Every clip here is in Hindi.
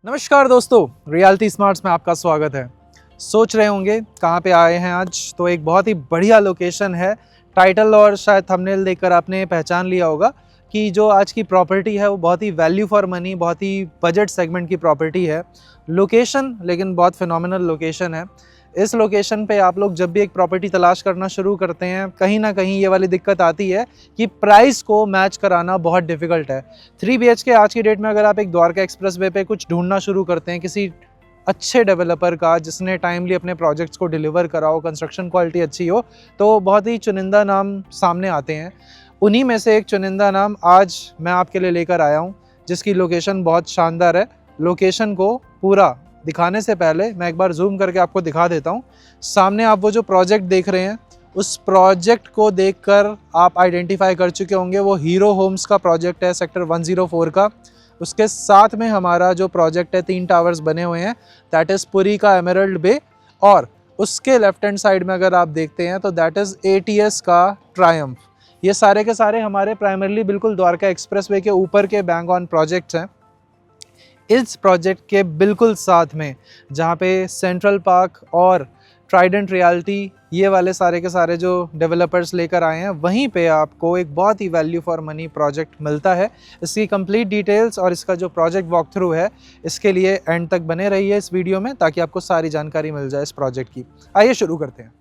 नमस्कार दोस्तों, रियलिटी स्मार्ट्स में आपका स्वागत है। सोच रहे होंगे कहाँ पे आए हैं आज, तो एक बहुत ही बढ़िया लोकेशन है। टाइटल और शायद थंबनेल देखकर आपने पहचान लिया होगा कि जो आज की प्रॉपर्टी है वो बहुत ही वैल्यू फॉर मनी, बहुत ही बजट सेगमेंट की प्रॉपर्टी है। लोकेशन लेकिन बहुत फिनोमिनल लोकेशन है। इस लोकेशन पे आप लोग जब भी एक प्रॉपर्टी तलाश करना शुरू करते हैं, कहीं ना कहीं ये वाली दिक्कत आती है कि प्राइस को मैच कराना बहुत डिफिकल्ट है। 3 BHK आज की डेट में अगर आप एक द्वारका एक्सप्रेस वे पे कुछ ढूंढना शुरू करते हैं किसी अच्छे डेवलपर का जिसने टाइमली अपने प्रोजेक्ट्स को डिलीवर करा हो, कंस्ट्रक्शन क्वालिटी अच्छी हो, तो बहुत ही चुनिंदा नाम सामने आते हैं। उन्हीं में से एक चुनिंदा नाम आज मैं आपके लिए लेकर आया हूँ, जिसकी लोकेशन बहुत शानदार है। लोकेशन को पूरा दिखाने से पहले मैं एक बार जूम करके आपको दिखा देता हूँ। सामने आप वो जो प्रोजेक्ट देख रहे हैं, उस प्रोजेक्ट को देखकर आप आइडेंटिफाई कर चुके होंगे, वो हीरो होम्स का प्रोजेक्ट है, सेक्टर 104 का। उसके साथ में हमारा जो प्रोजेक्ट है, 3 टावर्स बने हुए हैं, दैट इज़ पुरी का एमराल्ड बे। और उसके लेफ्ट हैंड साइड में अगर आप देखते हैं तो दैट इज़ ATS का ट्रायम्फ। ये सारे के सारे हमारे प्राइमरली बिल्कुल द्वारका एक्सप्रेसवे के ऊपर के बैंक ऑन प्रोजेक्ट्स हैं। इस प्रोजेक्ट के बिल्कुल साथ में जहाँ पे सेंट्रल पार्क और ट्राइडेंट रियल्टी, ये वाले सारे के सारे जो डेवलपर्स लेकर आए हैं, वहीं पे आपको एक बहुत ही वैल्यू फॉर मनी प्रोजेक्ट मिलता है। इसकी कंप्लीट डिटेल्स और इसका जो प्रोजेक्ट वॉक थ्रू है, इसके लिए एंड तक बने रहिए इस वीडियो में, ताकि आपको सारी जानकारी मिल जाए इस प्रोजेक्ट की। आइए शुरू करते हैं।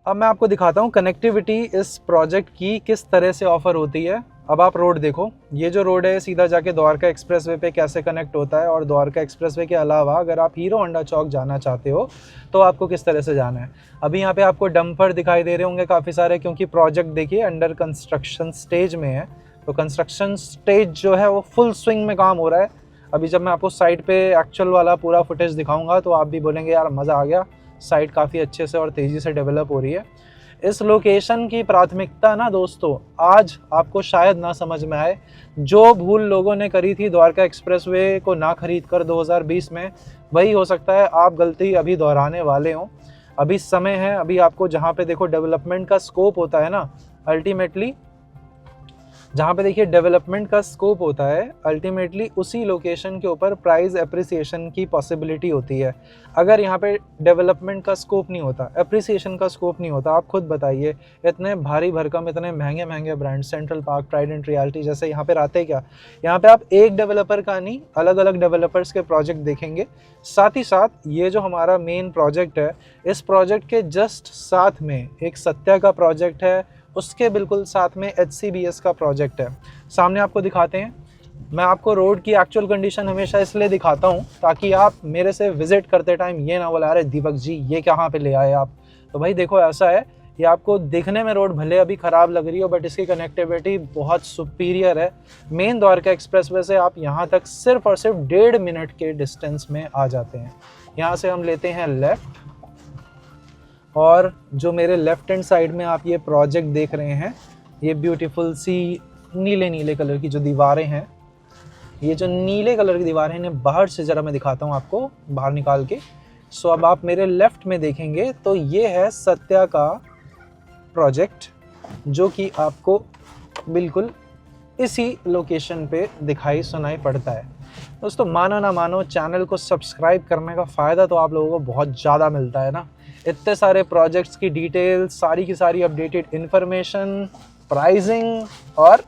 अब मैं आपको दिखाता हूँ कनेक्टिविटी इस प्रोजेक्ट की किस तरह से ऑफर होती है। अब आप रोड देखो, ये जो रोड है सीधा जाके द्वारका एक्सप्रेसवे पे कैसे कनेक्ट होता है, और द्वारका एक्सप्रेसवे के अलावा अगर आप हीरो होंडा चौक जाना चाहते हो तो आपको किस तरह से जाना है। अभी यहाँ पे आपको डंपर दिखाई दे रहे होंगे काफ़ी सारे, क्योंकि प्रोजेक्ट देखिए अंडर कंस्ट्रक्शन स्टेज में है। तो कंस्ट्रक्शन स्टेज जो है वो फुल स्विंग में काम हो रहा है। अभी जब मैं आपको साइड पे एक्चुअल वाला पूरा फुटेज दिखाऊंगा तो आप भी बोलेंगे यार मज़ा आ गया, साइट काफ़ी अच्छे से और तेज़ी से डेवलप हो रही है। इस लोकेशन की प्राथमिकता ना दोस्तों आज आपको शायद ना समझ में आए। जो भूल लोगों ने करी थी द्वारका एक्सप्रेसवे को ना खरीद कर 2020 में, वही हो सकता है आप गलती अभी दोहराने वाले हों। अभी समय है, अभी आपको जहाँ पे देखो डेवलपमेंट का स्कोप होता है ना, अल्टीमेटली जहाँ पे देखिए डेवलपमेंट का स्कोप होता है, अल्टीमेटली उसी लोकेशन के ऊपर प्राइस एप्रिसिएशन की पॉसिबिलिटी होती है। अगर यहाँ पे डेवलपमेंट का स्कोप नहीं होता, एप्रिसिएशन का स्कोप नहीं होता, आप खुद बताइए इतने भारी भरकम, इतने महंगे महंगे brand, central park, Trident realty जैसे, यहाँ पे रहते क्या? यहाँ पे आप एक डेवलपर का नहीं, अलग अलग डेवलपर्स के प्रोजेक्ट देखेंगे। साथ ही साथ ये जो हमारा मेन प्रोजेक्ट है, इस प्रोजेक्ट के जस्ट साथ में एक सत्या का प्रोजेक्ट है, उसके बिल्कुल साथ में HCBS का प्रोजेक्ट है। सामने आपको दिखाते हैं। मैं आपको रोड की एक्चुअल कंडीशन हमेशा इसलिए दिखाता हूँ ताकि आप मेरे से विजिट करते टाइम ये ना बोला अरे दीपक जी ये कहाँ पे ले आए आप। तो भाई देखो ऐसा है, ये आपको देखने में रोड भले अभी ख़राब लग रही हो, बट इसकी कनेक्टिविटी बहुत सुपीरियर है। मेन द्वारका एक्सप्रेसवे से आप यहाँ तक सिर्फ और सिर्फ 1.5 मिनट के डिस्टेंस में आ जाते हैं। यहाँ से हम लेते हैं लेफ़्ट, और जो मेरे लेफ्ट हैंड साइड में आप ये प्रोजेक्ट देख रहे हैं, ये ब्यूटीफुल सी नीले नीले कलर की जो दीवारें हैं, ये जो नीले कलर की दीवारें हैं, इन्हें बाहर से ज़रा मैं दिखाता हूँ आपको, बाहर निकाल के। सो अब आप मेरे लेफ़्ट में देखेंगे तो ये है सत्या का प्रोजेक्ट, जो कि आपको बिल्कुल इसी लोकेशन पे दिखाई सुनाई पड़ता है। दोस्तों मानो ना मानो, चैनल को सब्सक्राइब करने का फ़ायदा तो आप लोगों को बहुत ज़्यादा मिलता है ना। इतने सारे प्रोजेक्ट्स की डिटेल्स, सारी की सारी अपडेटेड इन्फॉर्मेशन, प्राइसिंग, और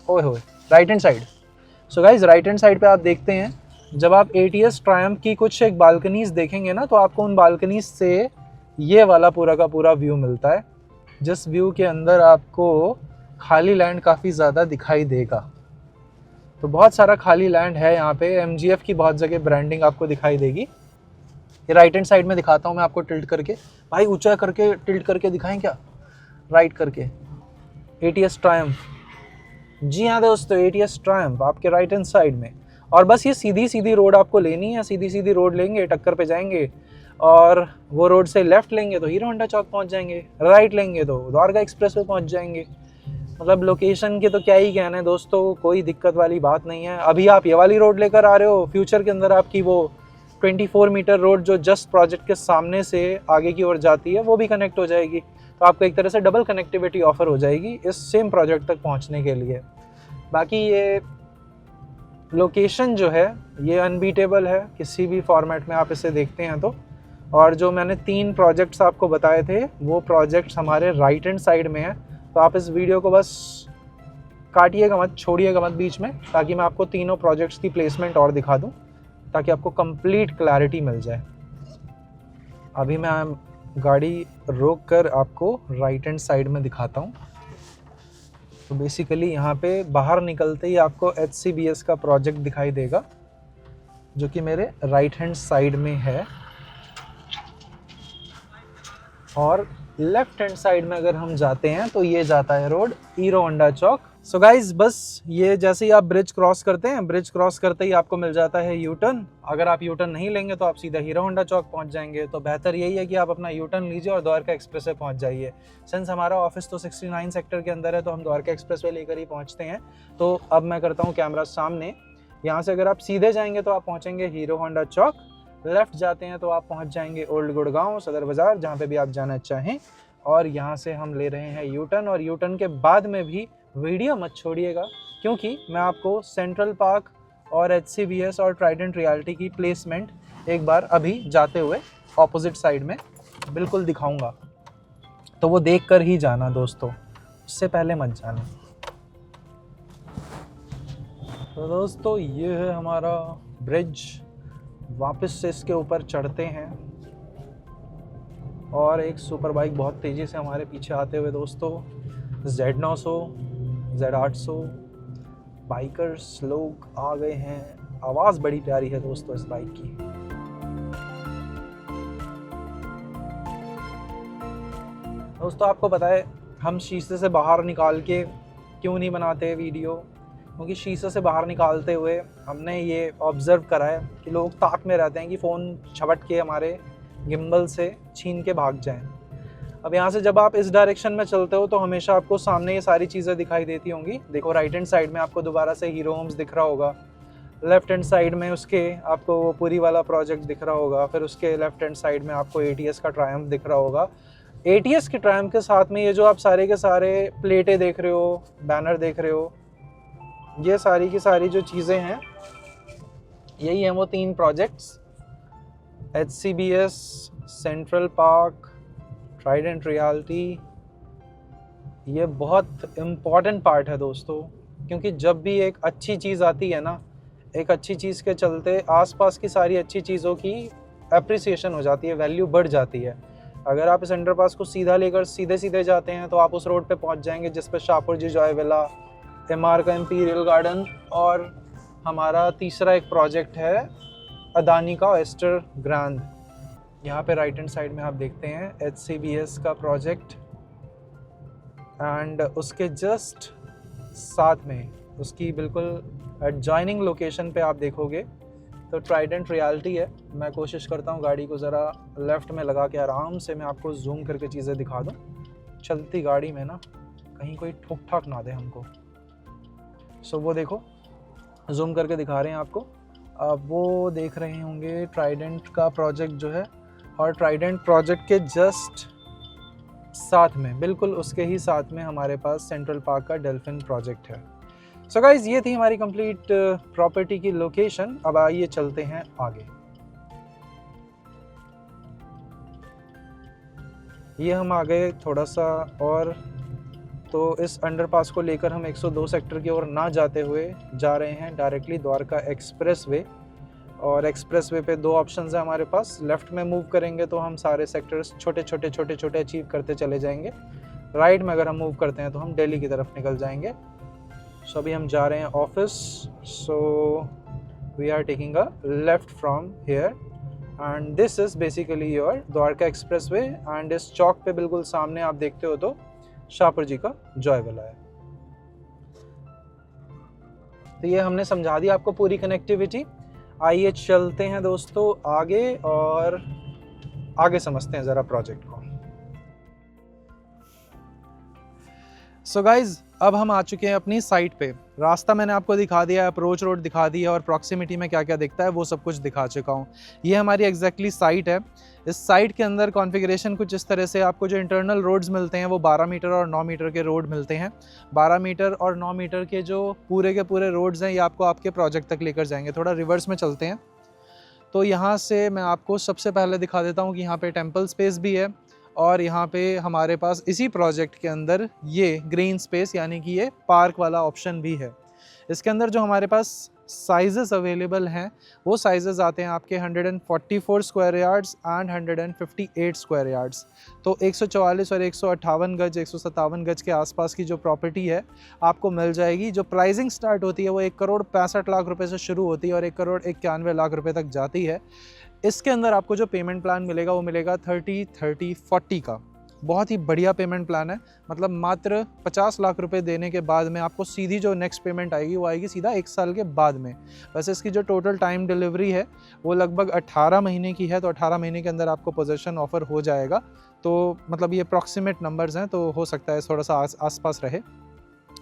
ओए होए right hand side. So guys right hand side पे आप देखते हैं, जब आप ATS ट्रायम्फ की कुछ एक बालकनीज़ देखेंगे ना, तो आपको उन बालकनीज से ये वाला पूरा का पूरा व्यू मिलता है, जिस व्यू के अंदर आपको खाली लैंड काफ़ी ज़्यादा दिखाई देगा। तो बहुत सारा खाली लैंड है यहाँ पे। MGF की बहुत जगह ब्रांडिंग आपको दिखाई देगी। ये राइट हैंड साइड में दिखाता हूँ मैं आपको टिल्ट करके। भाई ऊंचा करके टिल्ट करके दिखाएं क्या? राइट करके ATS ट्रायम्फ। जी हाँ दोस्तों, ATS ट्रायम्फ आपके राइट हैंड साइड में। और बस ये सीधी सीधी रोड आपको लेनी है, सीधी सीधी रोड लेंगे, टक्कर पे जाएंगे, और वो रोड से लेफ्ट लेंगे तो हीरो होंडा चौक पहुँच जाएंगे, राइट लेंगे तो द्वारका एक्सप्रेस पे पहुँच जाएंगे। मतलब लोकेशन के तो क्या ही कहना है दोस्तों, कोई दिक्कत वाली बात नहीं है। अभी आप ये वाली रोड लेकर आ रहे हो, फ्यूचर के अंदर आपकी वो 24 मीटर रोड जो जस्ट प्रोजेक्ट के सामने से आगे की ओर जाती है वो भी कनेक्ट हो जाएगी। तो आपको एक तरह से डबल कनेक्टिविटी ऑफर हो जाएगी इस सेम प्रोजेक्ट तक पहुंचने के लिए। बाकी ये लोकेशन जो है ये अनबीटेबल है, किसी भी फॉर्मेट में आप इसे देखते हैं तो। और जो मैंने 3 प्रोजेक्ट्स आपको बताए थे वो प्रोजेक्ट्स हमारे राइट हैंड साइड में है। तो आप इस वीडियो को बस काटिएगा मत, छोड़िएगा मत बीच में, ताकि मैं आपको तीनों प्रोजेक्ट्स की प्लेसमेंट और दिखा दूं, ताकि आपको कंप्लीट क्लैरिटी मिल जाए। अभी मैं गाड़ी रोक कर आपको राइट हैंड साइड में दिखाता हूँ। तो बेसिकली यहाँ पे बाहर निकलते ही आपको HCBS का प्रोजेक्ट दिखाई देगा जो कि मेरे राइट हैंड साइड में है। और लेफ्ट हैंड साइड में अगर हम जाते हैं तो ये जाता है रोड हीरो होंडा चौक। सो गाइज बस ये जैसे ही आप ब्रिज क्रॉस करते हैं, ब्रिज क्रॉस करते ही आपको मिल जाता है यू टर्न। अगर आप यू टर्न नहीं लेंगे तो आप सीधा हीरो होंडा चौक पहुंच जाएंगे। तो बेहतर यही है कि आप अपना यू टर्न लीजिए और द्वारका एक्सप्रेस वे पहुंच जाइए। सिंस हमारा ऑफिस तो 69 सेक्टर के अंदर है तो हम द्वारका एक्सप्रेस वे लेकर ही पहुंचते हैं। तो अब मैं करता हूँ कैमरा सामने। यहाँ से अगर आप सीधे जाएंगे तो आप पहुँचेंगे हीरो होंडा चौक, लेफ्ट जाते हैं तो आप पहुँच जाएंगे ओल्ड गुड़गांव सदर बाज़ार, जहाँ पे भी आप जाना चाहें। और यहाँ से हम ले रहे हैं यू टर्न, और यू टर्न के बाद में भी वीडियो मत छोड़िएगा, क्योंकि मैं आपको सेंट्रल पार्क और HCBS और ट्राइडेंट रियलिटी की प्लेसमेंट एक बार अभी जाते हुए ऑपोजिट साइड में बिल्कुल दिखाऊंगा। तो वो देख कर ही जाना दोस्तों, उससे पहले मत जाना। तो दोस्तों ये है हमारा ब्रिज, वापस से इसके ऊपर चढ़ते हैं। और एक सुपर बाइक बहुत तेज़ी से हमारे पीछे आते हुए दोस्तों, Z900 Z800 बाइकर्स लोग आ गए हैं। आवाज़ बड़ी प्यारी है दोस्तों इस बाइक की। दोस्तों आपको पता है हम शीशे से बाहर निकाल के क्यों नहीं बनाते वीडियो, क्योंकि शीशे से बाहर निकालते हुए हमने ये ऑब्ज़र्व करा है कि लोग ताक में रहते हैं कि फ़ोन झपट के हमारे गिम्बल से छीन के भाग जाएं। अब यहाँ से जब आप इस डायरेक्शन में चलते हो तो हमेशा आपको सामने ये सारी चीज़ें दिखाई देती होंगी। देखो राइट हैंड साइड में आपको दोबारा से हीरो होम्स दिख रहा होगा, लेफ्ट हैंड साइड में उसके आपको वो पूरी वाला प्रोजेक्ट दिख रहा होगा, फिर उसके लेफ्ट हैंड साइड में आपको ATS का ट्रायम्फ दिख रहा होगा। ATS के ट्रायम्फ के साथ में ये जो आप सारे के सारे प्लेटें देख रहे हो, बैनर देख रहे हो, ये सारी की सारी जो चीज़ें हैं यही हैं वो 3 projects, HCBS, central park, Trident reality. ये बहुत इम्पॉर्टेंट पार्ट है दोस्तों, क्योंकि जब भी एक अच्छी चीज़ आती है ना, एक अच्छी चीज़ के चलते आसपास की सारी अच्छी चीज़ों की एप्रिसिएशन हो जाती है, वैल्यू बढ़ जाती है। अगर आप इस अंडरपास को सीधा लेकर सीधे सीधे जाते हैं तो आप उस रोड पे पहुंच जाएंगे जिस पे शाहपुर जी जॉय विला, MR का इंपीरियल गार्डन, और हमारा तीसरा एक प्रोजेक्ट है अदानी का एस्टर ग्रैंड। यहाँ पे राइट हैंड साइड में आप देखते हैं HCBS का प्रोजेक्ट, एंड उसके जस्ट साथ में उसकी बिल्कुल एडजॉइनिंग लोकेशन पे आप देखोगे तो ट्राइडेंट रियलिटी है। मैं कोशिश करता हूँ गाड़ी को ज़रा लेफ़्ट में लगा के आराम से मैं आपको जूम करके चीज़ें दिखा दूँ। चलती गाड़ी में ना कहीं कोई ठोक ठाक ना दे हमको। सो वो देखो जूम करके दिखा रहे हैं आपको। अब वो देख रहे होंगे ट्राइडेंट का प्रोजेक्ट जो है, और ट्राइडेंट प्रोजेक्ट के जस्ट साथ में, बिल्कुल उसके ही साथ में हमारे पास सेंट्रल पार्क का डेल्फिन प्रोजेक्ट है। सो गाइज ये थी हमारी कंप्लीट प्रॉपर्टी की लोकेशन। अब आइए चलते हैं आगे। ये हम आ गए थोड़ा सा और, तो इस अंडरपास को लेकर हम 102 सेक्टर की ओर ना जाते हुए जा रहे हैं डायरेक्टली द्वारका एक्सप्रेस वे। और एक्सप्रेस वे पे 2 ऑप्शंस हैं हमारे पास। लेफ़्ट में मूव करेंगे तो हम सारे सेक्टर्स छोटे छोटे अचीव करते चले जाएंगे। राइट में अगर हम मूव करते हैं तो हम दिल्ली की तरफ निकल जाएंगे। सो अभी हम जा रहे हैं office, so we are taking a left from here, and this is basically your Dwarka expressway. And इस चौक पे बिल्कुल सामने आप देखते हो तो शाहपुर जी का जॉय विला है। तो ये हमने समझा दी आपको पूरी कनेक्टिविटी। आइए चलते हैं दोस्तों आगे और आगे समझते हैं ज़रा प्रोजेक्ट को। सो गाइज, अब हम आ चुके हैं अपनी साइट पे। रास्ता मैंने आपको दिखा दिया है, अप्रोच रोड दिखा दिया और प्रॉक्सिमिटी में क्या क्या दिखता है वो सब कुछ दिखा चुका हूँ। ये हमारी एग्जैक्टली साइट है। इस साइट के अंदर कॉन्फ़िगरेशन कुछ इस तरह से, आपको जो इंटरनल रोड्स मिलते हैं वो 12 मीटर और 9 मीटर के रोड मिलते हैं। 12 मीटर और 9 मीटर के जो पूरे के पूरे रोड्स हैं ये आपको आपके प्रोजेक्ट तक लेकर जाएंगे। थोड़ा रिवर्स में चलते हैं तो यहाँ से मैं आपको सबसे पहले दिखा देता हूँ कि यहाँ पे टेम्पल स्पेस भी है और यहाँ पे हमारे पास इसी प्रोजेक्ट के अंदर ये ग्रीन स्पेस यानी कि ये पार्क वाला ऑप्शन भी है। इसके अंदर जो हमारे पास साइजेस अवेलेबल हैं वो साइजेस आते हैं आपके 144 square yards and 158 square yards. तो 144 और 158 गज, 157 गज के आसपास की जो प्रॉपर्टी है आपको मिल जाएगी। जो प्राइसिंग स्टार्ट होती है वो 1,65,00,000 रुपये से शुरू होती है और 1,91,00,000 रुपये तक जाती है। इसके अंदर आपको जो पेमेंट प्लान मिलेगा वो मिलेगा 30-30-40 का। बहुत ही बढ़िया पेमेंट प्लान है। मतलब मात्र 50 लाख रुपए देने के बाद में आपको सीधी जो नेक्स्ट पेमेंट आएगी वो आएगी सीधा 1 साल के बाद में। वैसे इसकी जो टोटल टाइम डिलीवरी है वो लगभग 18 महीने की है, तो 18 महीने के अंदर आपको पोजेसन ऑफर हो जाएगा। तो मतलब ये अप्रॉक्सीमेट नंबर्स हैं, तो हो सकता है थोड़ा सा आसपास रहे।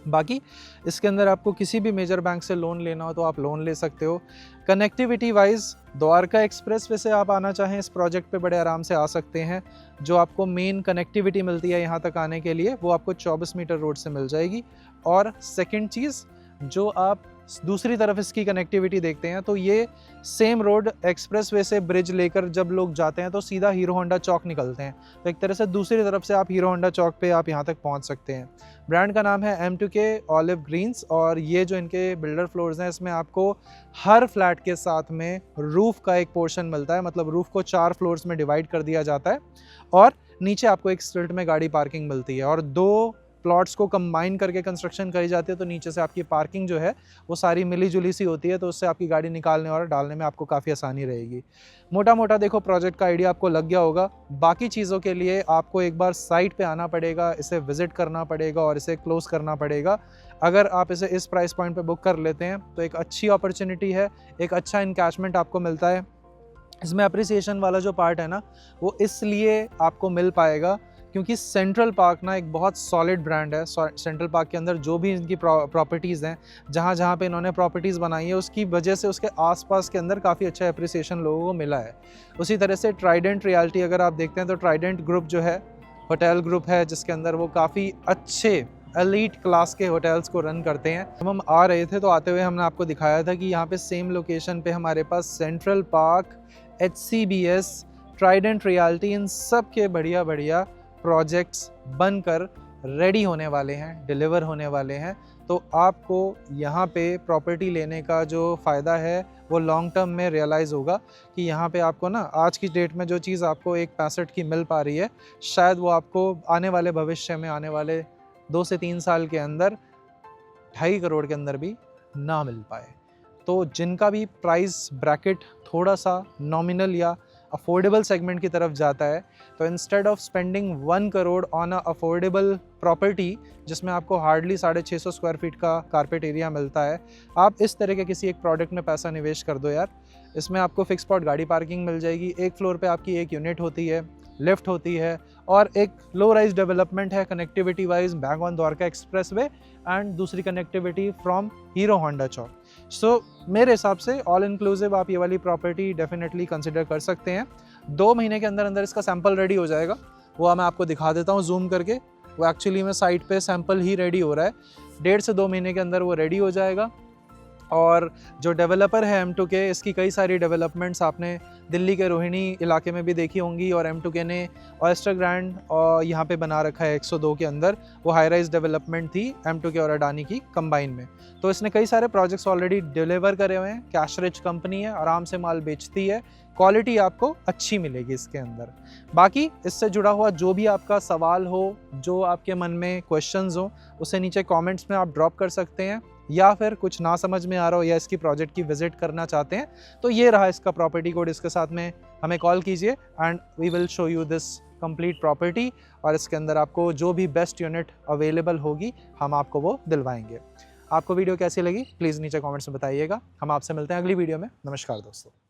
बाकी इसके अंदर आपको किसी भी मेजर बैंक से लोन लेना हो तो आप लोन ले सकते हो। Connectivity wise Dwarka express way से आप आना चाहें इस प्रोजेक्ट पे बड़े आराम से आ सकते हैं। जो आपको मेन कनेक्टिविटी मिलती है यहाँ तक आने के लिए वो आपको 24 मीटर रोड से मिल जाएगी। और सेकंड चीज़, जो आप दूसरी तरफ इसकी कनेक्टिविटी देखते हैं तो ये सेम रोड एक्सप्रेस वे से ब्रिज लेकर जब लोग जाते हैं तो सीधा हीरो होंडा चौक निकलते हैं। तो एक तरह से दूसरी तरफ से आप हीरो होंडा चौक पे आप यहाँ तक पहुँच सकते हैं। ब्रांड का नाम है M2K ऑलिव ग्रीन्स और ये जो इनके बिल्डर फ्लोर्स हैं इसमें आपको हर फ्लैट के साथ में रूफ़ का एक पोर्शन मिलता है। मतलब रूफ़ को 4 फ्लोर्स में डिवाइड कर दिया जाता है और नीचे आपको एक स्ट्रीट में गाड़ी पार्किंग मिलती है। और 2 प्लॉट्स को कंबाइन करके कंस्ट्रक्शन करी जाती है तो नीचे से आपकी पार्किंग जो है वो सारी मिली जुली सी होती है, तो उससे आपकी गाड़ी निकालने और डालने में आपको काफ़ी आसानी रहेगी। मोटा मोटा देखो प्रोजेक्ट का आइडिया आपको लग गया होगा। बाकी चीज़ों के लिए आपको एक बार साइट पे आना पड़ेगा, इसे विजिट करना पड़ेगा और इसे क्लोज करना पड़ेगा। अगर आप इसे इस प्राइस पॉइंट पे बुक कर लेते हैं तो एक अच्छी अपॉर्चुनिटी है, एक अच्छा इनकैशमेंट आपको मिलता है। इसमें अप्रिसिएशन वाला जो पार्ट है ना वो इसलिए आपको मिल पाएगा क्योंकि सेंट्रल पार्क ना एक बहुत सॉलिड ब्रांड है। सेंट्रल पार्क के अंदर जो भी इनकी प्रॉपर्टीज़ हैं, जहाँ जहाँ पे इन्होंने प्रॉपर्टीज़ बनाई है उसकी वजह से उसके आसपास के अंदर काफ़ी अच्छा अप्रिसिएशन लोगों को मिला है। उसी तरह से ट्राइडेंट रियल्टी अगर आप देखते हैं तो ट्राइडेंट ग्रुप जो है होटल ग्रुप है जिसके अंदर वो काफ़ी अच्छे एलीट क्लास के होटल्स को रन करते हैं। जब हम आ रहे थे तो आते हुए हमने आपको दिखाया था कि यहाँ पे सेम लोकेशन पे हमारे पास Central Park, HCBS, Trident Realty, इन सब के बढ़िया बढ़िया प्रोजेक्ट्स बनकर रेडी होने वाले हैं, डिलीवर होने वाले हैं। तो आपको यहाँ पे प्रॉपर्टी लेने का जो फ़ायदा है वो लॉन्ग टर्म में रियलाइज़ होगा कि यहाँ पे आपको ना आज की डेट में जो चीज़ आपको 1.65 की मिल पा रही है शायद वो आपको आने वाले भविष्य में, आने वाले 2 से 3 साल के अंदर 2.5 करोड़ के अंदर भी ना मिल पाए। तो जिनका भी प्राइस ब्रैकेट थोड़ा सा नॉमिनल या अफोर्डेबल सेगमेंट की तरफ जाता है तो instead of spending 1 crore on a affordable property जिसमें आपको हार्डली 650 स्क्वायर फीट का कारपेट एरिया मिलता है, आप इस तरह के किसी एक प्रोडक्ट में पैसा निवेश कर दो यार। इसमें आपको फिक्स स्पॉट गाड़ी पार्किंग मिल जाएगी, एक फ्लोर पे आपकी एक यूनिट होती है, लिफ्ट होती है और एक लो राइज डेवलपमेंट है connectivity wise bank on Dwarka expressway and दूसरी कनेक्टिविटी फ्रॉम हीरो होंडा चौक। सो मेरे हिसाब से ऑल इंक्लूसिव आप ये वाली प्रॉपर्टी डेफिनेटली कंसिडर कर सकते हैं। 2 महीने के अंदर अंदर इसका सैंपल रेडी हो जाएगा, वो मैं आपको दिखा देता हूँ जूम करके। वो एक्चुअली में साइट पे सैंपल ही रेडी हो रहा है, 1.5 से 2 महीने के अंदर वो रेडी हो जाएगा। और जो डेवलपर है M2K, इसकी कई सारी डेवलपमेंट्स आपने दिल्ली के रोहिणी इलाके में भी देखी होंगी और M2K ने ऑयस्टर ग्रैंड और यहाँ पे बना रखा है 102 के अंदर। वो हाई राइज डेवलपमेंट थी M2K और अडानी की कंबाइन में। तो इसने कई सारे प्रोजेक्ट्स ऑलरेडी डिलीवर करे हुए हैं। कैश रिच कंपनी है, आराम से माल बेचती है, क्वालिटी आपको अच्छी मिलेगी इसके अंदर। बाकी इससे जुड़ा हुआ जो भी आपका सवाल हो, जो आपके मन में क्वेश्चंस हो, उसे नीचे कमेंट्स में आप ड्रॉप कर सकते हैं। या फिर कुछ ना समझ में आ रहा हो या इसकी प्रोजेक्ट की विजिट करना चाहते हैं तो ये रहा इसका प्रॉपर्टी कोड, इसके साथ में हमें कॉल कीजिए and we will show you this complete property. और इसके अंदर आपको जो भी बेस्ट यूनिट अवेलेबल होगी हम आपको वो दिलवाएंगे। आपको वीडियो कैसी लगी प्लीज़ नीचे कमेंट्स में बताइएगा। हम आपसे मिलते हैं अगली वीडियो में। नमस्कार दोस्तों।